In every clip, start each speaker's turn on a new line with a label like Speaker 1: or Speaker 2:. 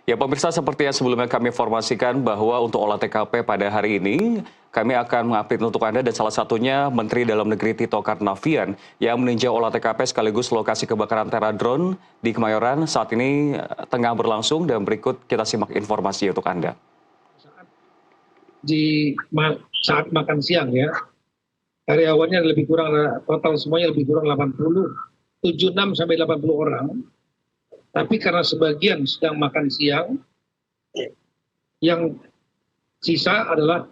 Speaker 1: Ya pemirsa, seperti yang sebelumnya kami informasikan bahwa untuk olah TKP pada hari ini, kami akan mengupdate untuk Anda dan salah satunya Menteri Dalam Negeri Tito Karnavian yang meninjau olah TKP sekaligus lokasi kebakaran Teradrone di Kemayoran saat ini tengah berlangsung dan berikut kita simak informasi untuk Anda.
Speaker 2: Saat makan siang ya, karyawannya lebih kurang, total semuanya lebih kurang 76 sampai 80 orang. Tapi karena sebagian sedang makan siang, yang sisa adalah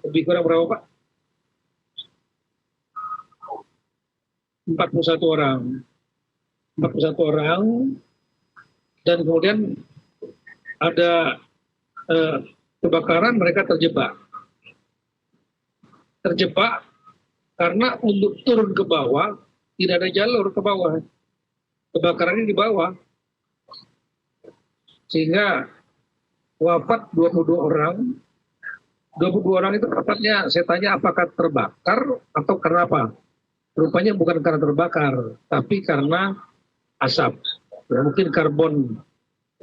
Speaker 2: lebih kurang berapa Pak? 41 orang. 41 orang, dan kemudian ada kebakaran, mereka terjebak. Terjebak karena untuk turun ke bawah, tidak ada jalur ke bawah. Kebakarannya di bawah. Sehingga wafat 22 orang. 22 orang itu wafatnya, saya tanya apakah terbakar atau karena apa? Rupanya bukan karena terbakar, tapi karena asap. Ya, mungkin karbon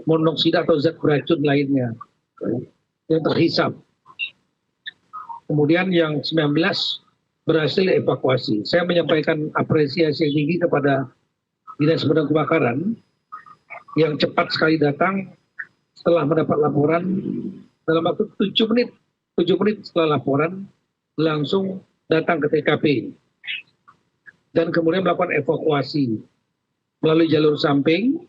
Speaker 2: monoksida atau zat beracun lainnya yang terhisap. Kemudian yang 19 berhasil evakuasi. Saya menyampaikan apresiasi yang tinggi kepada Dinas Pemadam Kebakaran yang cepat sekali datang setelah mendapat laporan dalam waktu 7 menit setelah laporan langsung datang ke TKP dan kemudian melakukan evakuasi melalui jalur samping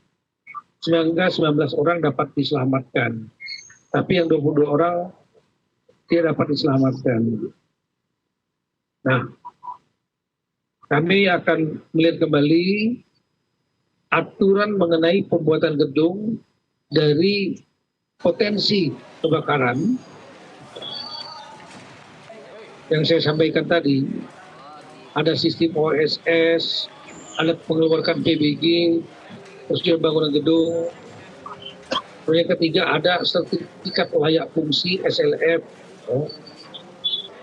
Speaker 2: sehingga 19 orang dapat diselamatkan, tapi yang 22 orang tidak dapat diselamatkan. Nah, kami akan melihat kembali aturan mengenai pembuatan gedung dari potensi kebakaran yang saya sampaikan tadi. Ada sistem OSS, ada mengeluarkan PBG, prosedur bangunan gedung. Yang ketiga ada sertifikat layak fungsi SLF,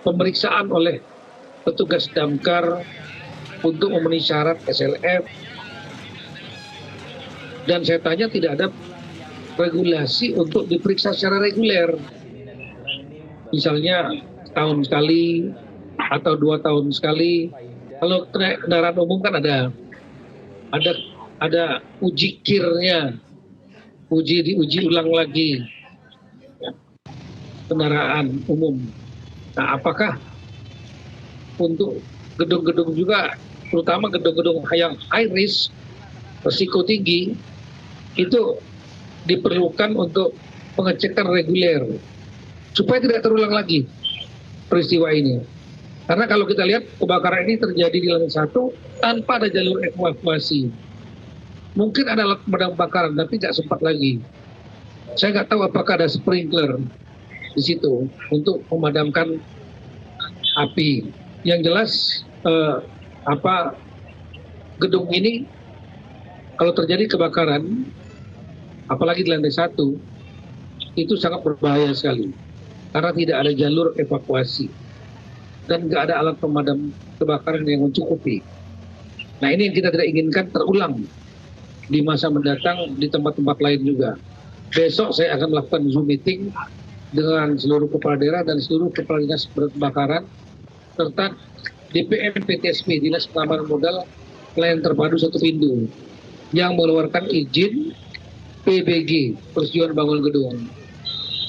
Speaker 2: pemeriksaan oleh petugas damkar untuk memenuhi syarat SLF. Dan saya tanya tidak ada regulasi untuk diperiksa secara reguler. Misalnya tahun sekali atau 2 tahun sekali. Kalau kendaraan umum kan ada uji kirnya, diuji ulang lagi kendaraan umum. Nah, apakah untuk gedung-gedung juga, terutama gedung-gedung yang high risk, risiko tinggi, itu diperlukan untuk pengecekan reguler supaya tidak terulang lagi peristiwa ini. Karena kalau kita lihat kebakaran ini terjadi di lantai 1 tanpa ada jalur evakuasi. Mungkin ada alat pemadam kebakaran tapi tidak sempat lagi. Saya nggak tahu apakah ada sprinkler di situ untuk memadamkan api. Yang jelas gedung ini kalau terjadi kebakaran, apalagi di lantai 1, itu sangat berbahaya sekali. Karena tidak ada jalur evakuasi. Dan nggak ada alat pemadam kebakaran yang mencukupi. Nah, ini yang kita tidak inginkan terulang di masa mendatang di tempat-tempat lain juga. Besok saya akan melakukan Zoom meeting dengan seluruh kepala daerah dan seluruh kepala dinas kebakaran, serta DPM PTSP, Dinas Penanaman Modal Pelayanan Terpadu Satu Pintu, yang mengeluarkan izin PBG, persetujuan bangun gedung.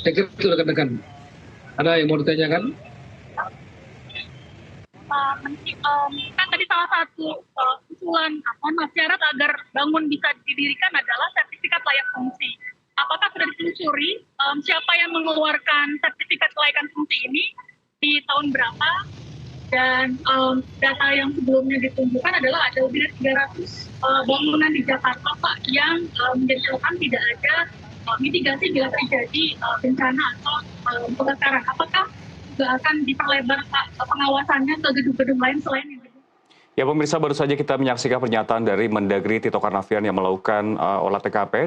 Speaker 2: Saya kira itu rekan-rekan. Ada yang mau ditanyakan?
Speaker 3: Kan tadi salah satu usulan syarat agar bangun bisa didirikan adalah sertifikat layak fungsi. Apakah sudah ditelusuri siapa yang mengeluarkan sertifikat kelayakan fungsi ini, di tahun berapa? Dan data yang sebelumnya ditunjukkan adalah ada lebih dari 300 bangunan di Jakarta, Pak, yang menjadikan tidak ada mitigasi bila terjadi bencana atau kebakaran. Apakah juga akan diperlebar Pak pengawasannya ke gedung-gedung lain selain yang gedung?
Speaker 1: Ya pemirsa, baru saja kita menyaksikan pernyataan dari Mendagri Tito Karnavian yang melakukan olah TKP